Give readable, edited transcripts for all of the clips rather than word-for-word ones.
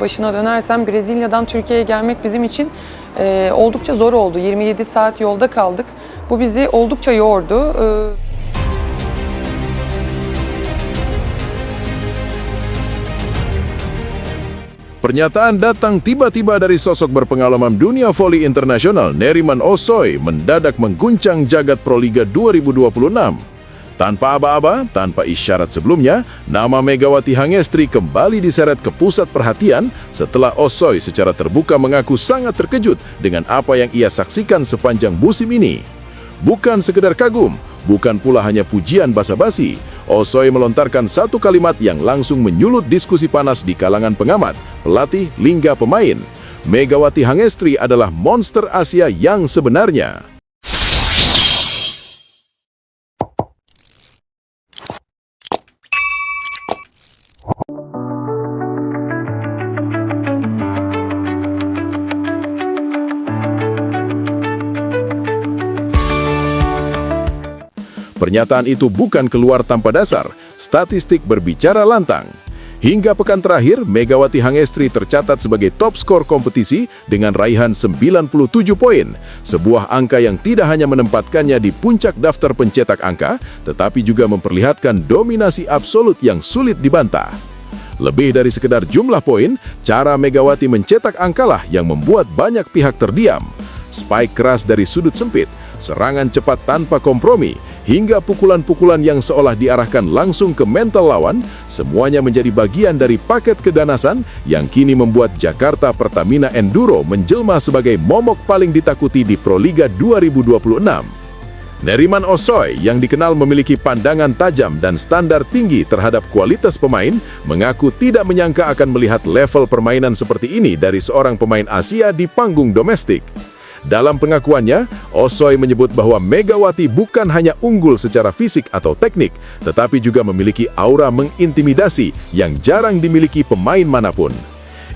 konunun başına dönersem, Brezilya'dan Türkiye'ye gelmek bizim için oldukça zor oldu. 27 saat yolda kaldık. Bu bizi oldukça yordu. Pernyataan datang tiba-tiba dari sosok berpengalaman dunia voli internasional Neriman Osoy mendadak mengguncang jagat Proliga 2026. Tanpa aba-aba, tanpa isyarat sebelumnya, nama Megawati Hangestri kembali diseret ke pusat perhatian setelah Osoy secara terbuka mengaku sangat terkejut dengan apa yang ia saksikan sepanjang musim ini. Bukan sekedar kagum, bukan pula hanya pujian basa-basi, Osoy melontarkan satu kalimat yang langsung menyulut diskusi panas di kalangan pengamat, pelatih, hingga pemain. Megawati Hangestri adalah monster Asia yang sebenarnya. Pernyataan itu bukan keluar tanpa dasar, statistik berbicara lantang. Hingga pekan terakhir, Megawati Hangestri tercatat sebagai top skor kompetisi dengan raihan 97 poin, sebuah angka yang tidak hanya menempatkannya di puncak daftar pencetak angka, tetapi juga memperlihatkan dominasi absolut yang sulit dibantah. Lebih dari sekedar jumlah poin, cara Megawati mencetak angkalah yang membuat banyak pihak terdiam. Spike keras dari sudut sempit, serangan cepat tanpa kompromi, hingga pukulan-pukulan yang seolah diarahkan langsung ke mental lawan, semuanya menjadi bagian dari paket keganasan yang kini membuat Jakarta Pertamina Enduro menjelma sebagai momok paling ditakuti di Proliga 2026. Neriman Osoy yang dikenal memiliki pandangan tajam dan standar tinggi terhadap kualitas pemain, mengaku tidak menyangka akan melihat level permainan seperti ini dari seorang pemain Asia di panggung domestik. Dalam pengakuannya, Osoy menyebut bahwa Megawati bukan hanya unggul secara fisik atau teknik, tetapi juga memiliki aura mengintimidasi yang jarang dimiliki pemain manapun.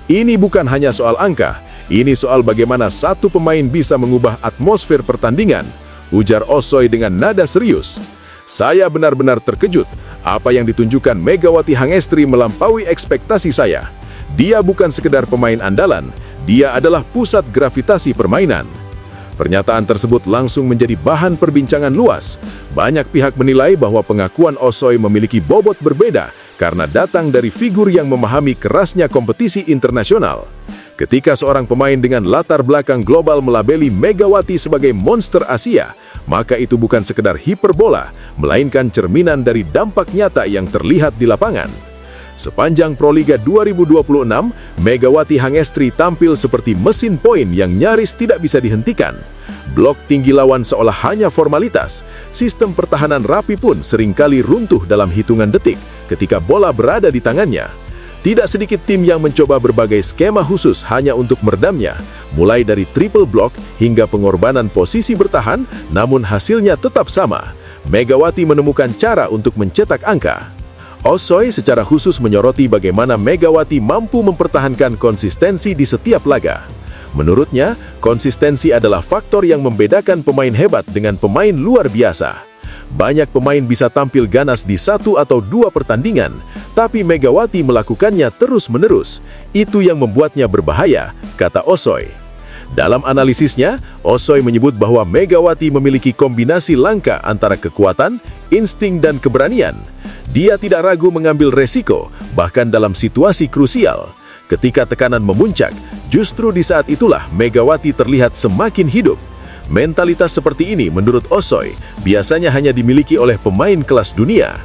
Ini bukan hanya soal angka, ini soal bagaimana satu pemain bisa mengubah atmosfer pertandingan, ujar Osoy dengan nada serius. Saya benar-benar terkejut, apa yang ditunjukkan Megawati Hangestri melampaui ekspektasi saya. Dia bukan sekedar pemain andalan, dia adalah pusat gravitasi permainan. Pernyataan tersebut langsung menjadi bahan perbincangan luas. Banyak pihak menilai bahwa pengakuan Osoy memiliki bobot berbeda karena datang dari figur yang memahami kerasnya kompetisi internasional. Ketika seorang pemain dengan latar belakang global melabeli Megawati sebagai monster Asia, maka itu bukan sekedar hiperbola, melainkan cerminan dari dampak nyata yang terlihat di lapangan. Sepanjang Proliga 2026, Megawati Hangestri tampil seperti mesin poin yang nyaris tidak bisa dihentikan. Blok tinggi lawan seolah hanya formalitas. Sistem pertahanan rapi pun seringkali runtuh dalam hitungan detik ketika bola berada di tangannya. Tidak sedikit tim yang mencoba berbagai skema khusus hanya untuk meredamnya, mulai dari triple block hingga pengorbanan posisi bertahan, namun hasilnya tetap sama. Megawati menemukan cara untuk mencetak angka. Osoy secara khusus menyoroti bagaimana Megawati mampu mempertahankan konsistensi di setiap laga. Menurutnya, konsistensi adalah faktor yang membedakan pemain hebat dengan pemain luar biasa. Banyak pemain bisa tampil ganas di satu atau dua pertandingan, tapi Megawati melakukannya terus-menerus. Itu yang membuatnya berbahaya, kata Osoy. Dalam analisisnya, Osoy menyebut bahwa Megawati memiliki kombinasi langka antara kekuatan, insting, dan keberanian. Dia tidak ragu mengambil resiko, bahkan dalam situasi krusial. Ketika tekanan memuncak, justru di saat itulah Megawati terlihat semakin hidup. Mentalitas seperti ini, menurut Osoy, biasanya hanya dimiliki oleh pemain kelas dunia.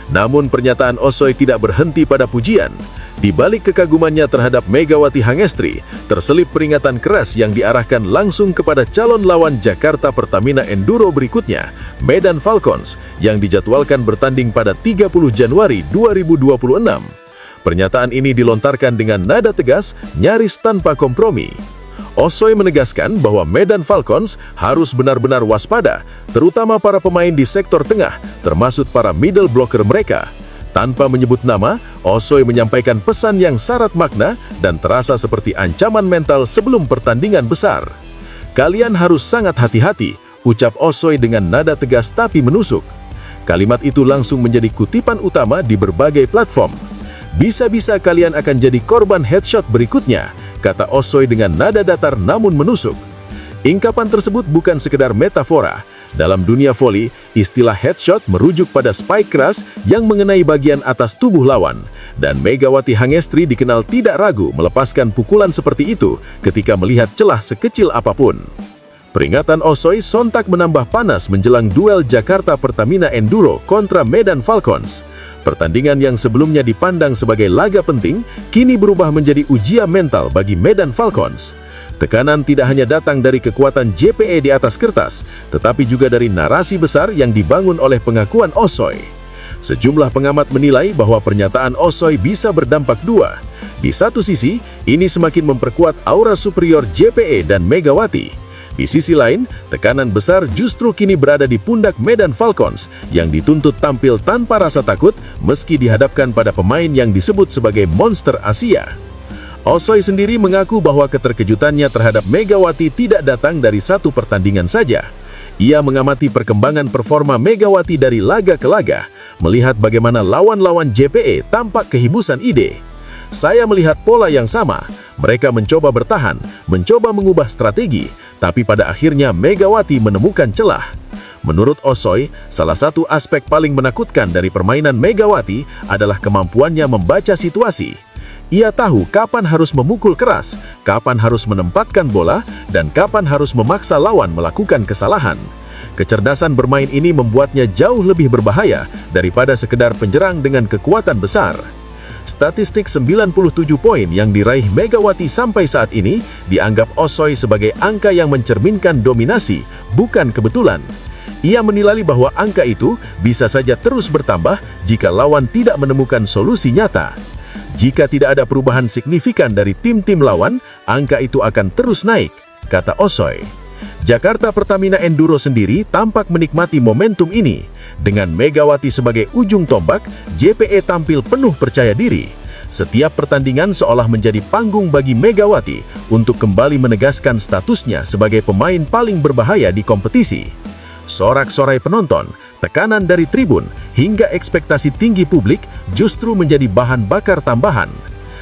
Namun pernyataan Osoy tidak berhenti pada pujian. Di balik kekagumannya terhadap Megawati Hangestri, terselip peringatan keras yang diarahkan langsung kepada calon lawan Jakarta Pertamina Enduro berikutnya, Medan Falcons, yang dijadwalkan bertanding pada 30 Januari 2026. Pernyataan ini dilontarkan dengan nada tegas, nyaris tanpa kompromi. Osoy menegaskan bahwa Medan Falcons harus benar-benar waspada, terutama para pemain di sektor tengah, termasuk para middle blocker mereka. Tanpa menyebut nama, Osoy menyampaikan pesan yang syarat makna dan terasa seperti ancaman mental sebelum pertandingan besar. Kalian harus sangat hati-hati, ucap Osoy dengan nada tegas tapi menusuk. Kalimat itu langsung menjadi kutipan utama di berbagai platform. Bisa-bisa kalian akan jadi korban headshot berikutnya, kata Osoy dengan nada datar namun menusuk. Ungkapan tersebut bukan sekedar metafora. Dalam dunia voli, istilah headshot merujuk pada spike keras yang mengenai bagian atas tubuh lawan. Dan Megawati Hangestri dikenal tidak ragu melepaskan pukulan seperti itu ketika melihat celah sekecil apapun. Peringatan Osoy sontak menambah panas menjelang duel Jakarta Pertamina Enduro kontra Medan Falcons. Pertandingan yang sebelumnya dipandang sebagai laga penting, kini berubah menjadi ujian mental bagi Medan Falcons. Tekanan tidak hanya datang dari kekuatan JPE di atas kertas, tetapi juga dari narasi besar yang dibangun oleh pengakuan Osoy. Sejumlah pengamat menilai bahwa pernyataan Osoy bisa berdampak dua. Di satu sisi, ini semakin memperkuat aura superior JPE dan Megawati. Di sisi lain, tekanan besar justru kini berada di pundak Medan Falcons yang dituntut tampil tanpa rasa takut meski dihadapkan pada pemain yang disebut sebagai monster Asia. Osoy sendiri mengaku bahwa keterkejutannya terhadap Megawati tidak datang dari satu pertandingan saja. Ia mengamati perkembangan performa Megawati dari laga ke laga, melihat bagaimana lawan-lawan JPE tampak kehibusan ide. Saya melihat pola yang sama, mereka mencoba bertahan, mencoba mengubah strategi, tapi pada akhirnya Megawati menemukan celah. Menurut Osoy, salah satu aspek paling menakutkan dari permainan Megawati adalah kemampuannya membaca situasi. Ia tahu kapan harus memukul keras, kapan harus menempatkan bola, dan kapan harus memaksa lawan melakukan kesalahan. Kecerdasan bermain ini membuatnya jauh lebih berbahaya daripada sekedar penyerang dengan kekuatan besar. Statistik 97 poin yang diraih Megawati sampai saat ini dianggap Osoy sebagai angka yang mencerminkan dominasi, bukan kebetulan. Ia menilai bahwa angka itu bisa saja terus bertambah jika lawan tidak menemukan solusi nyata. Jika tidak ada perubahan signifikan dari tim-tim lawan, angka itu akan terus naik, kata Osoy. Jakarta Pertamina Enduro sendiri tampak menikmati momentum ini. Dengan Megawati sebagai ujung tombak, JPE tampil penuh percaya diri. Setiap pertandingan seolah menjadi panggung bagi Megawati untuk kembali menegaskan statusnya sebagai pemain paling berbahaya di kompetisi. Sorak-sorai penonton, tekanan dari tribun, hingga ekspektasi tinggi publik justru menjadi bahan bakar tambahan.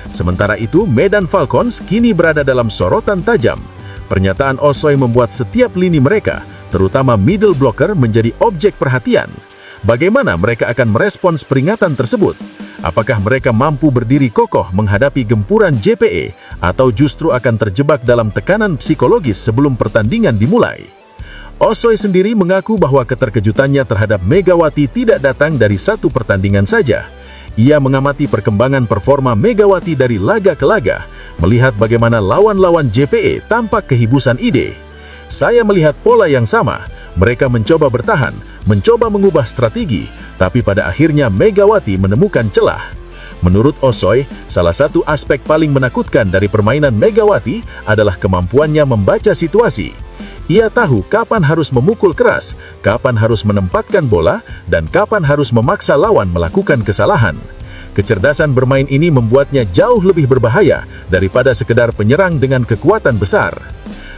Sementara itu, Medan Falcons kini berada dalam sorotan tajam. Pernyataan Osoy membuat setiap lini mereka, terutama middle blocker, menjadi objek perhatian. Bagaimana mereka akan merespons peringatan tersebut? Apakah mereka mampu berdiri kokoh menghadapi gempuran JPE, atau justru akan terjebak dalam tekanan psikologis sebelum pertandingan dimulai? Osoy sendiri mengaku bahwa keterkejutannya terhadap Megawati tidak datang dari satu pertandingan saja. Ia mengamati perkembangan performa Megawati dari laga ke laga, melihat bagaimana lawan-lawan JPE tampak kehibusan ide. Saya melihat pola yang sama, mereka mencoba bertahan, mencoba mengubah strategi, tapi pada akhirnya Megawati menemukan celah. Menurut Osoy, salah satu aspek paling menakutkan dari permainan Megawati adalah kemampuannya membaca situasi. Ia tahu kapan harus memukul keras, kapan harus menempatkan bola, dan kapan harus memaksa lawan melakukan kesalahan. Kecerdasan bermain ini membuatnya jauh lebih berbahaya daripada sekedar penyerang dengan kekuatan besar.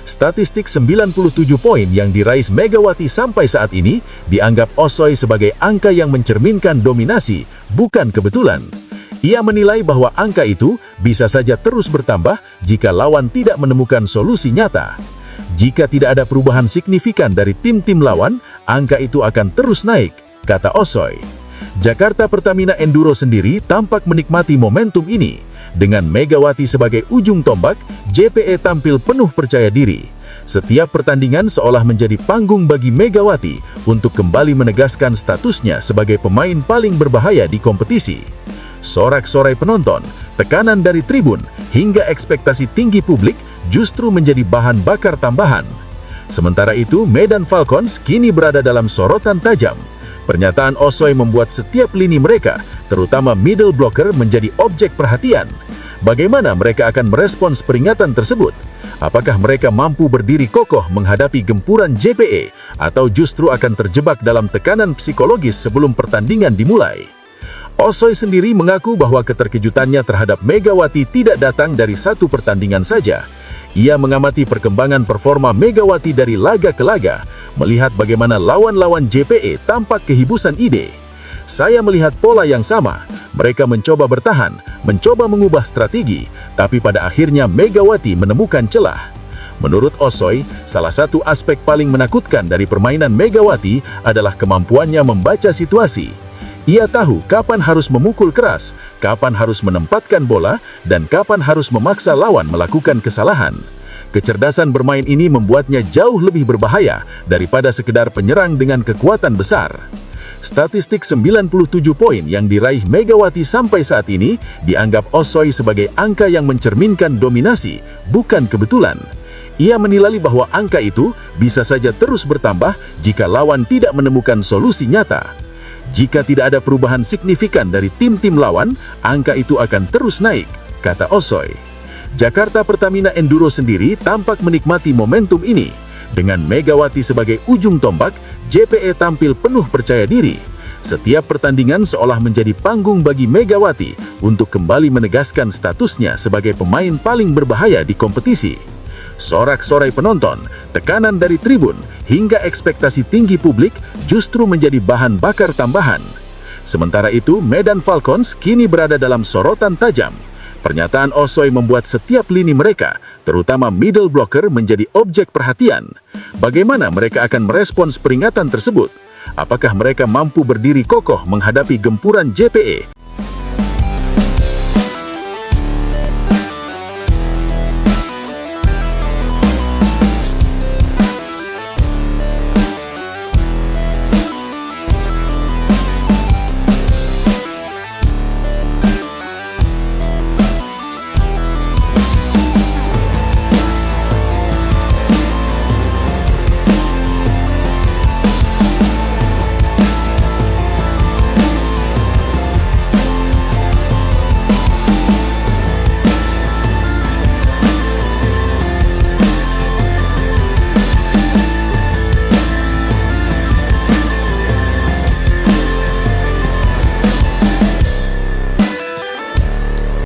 Statistik 97 poin yang diraih Megawati sampai saat ini dianggap Osoy sebagai angka yang mencerminkan dominasi, bukan kebetulan. Ia menilai bahwa angka itu bisa saja terus bertambah jika lawan tidak menemukan solusi nyata. Jika tidak ada perubahan signifikan dari tim-tim lawan, angka itu akan terus naik, kata Osoy. Jakarta Pertamina Enduro sendiri tampak menikmati momentum ini. Dengan Megawati sebagai ujung tombak, JPE tampil penuh percaya diri. Setiap pertandingan seolah menjadi panggung bagi Megawati untuk kembali menegaskan statusnya sebagai pemain paling berbahaya di kompetisi. Sorak-sorai penonton, tekanan dari tribun, hingga ekspektasi tinggi publik justru menjadi bahan bakar tambahan. Sementara itu, Medan Falcons kini berada dalam sorotan tajam. Pernyataan Osoy membuat setiap lini mereka, terutama middle blocker, menjadi objek perhatian. Bagaimana mereka akan merespons peringatan tersebut? Apakah mereka mampu berdiri kokoh menghadapi gempuran JPE, atau justru akan terjebak dalam tekanan psikologis sebelum pertandingan dimulai? Osoy sendiri mengaku bahwa keterkejutannya terhadap Megawati tidak datang dari satu pertandingan saja. Ia mengamati perkembangan performa Megawati dari laga ke laga, melihat bagaimana lawan-lawan JPE tampak kehibusan ide. Saya melihat pola yang sama. Mereka mencoba bertahan, mencoba mengubah strategi, tapi pada akhirnya Megawati menemukan celah. Menurut Osoy, salah satu aspek paling menakutkan dari permainan Megawati adalah kemampuannya membaca situasi. Ia tahu kapan harus memukul keras, kapan harus menempatkan bola, dan kapan harus memaksa lawan melakukan kesalahan. Kecerdasan bermain ini membuatnya jauh lebih berbahaya daripada sekedar penyerang dengan kekuatan besar. Statistik 97 poin yang diraih Megawati sampai saat ini dianggap Osoy sebagai angka yang mencerminkan dominasi, bukan kebetulan. Ia menilai bahwa angka itu bisa saja terus bertambah jika lawan tidak menemukan solusi nyata. Jika tidak ada perubahan signifikan dari tim-tim lawan, angka itu akan terus naik, kata Osoy. Jakarta Pertamina Enduro sendiri tampak menikmati momentum ini. Dengan Megawati sebagai ujung tombak, JPE tampil penuh percaya diri. Setiap pertandingan seolah menjadi panggung bagi Megawati untuk kembali menegaskan statusnya sebagai pemain paling berbahaya di kompetisi. Sorak-sorai penonton, tekanan dari tribun, hingga ekspektasi tinggi publik justru menjadi bahan bakar tambahan. Sementara itu, Medan Falcons kini berada dalam sorotan tajam. Pernyataan Osoy membuat setiap lini mereka, terutama middle blocker, menjadi objek perhatian. Bagaimana mereka akan merespons peringatan tersebut? Apakah mereka mampu berdiri kokoh menghadapi gempuran JPE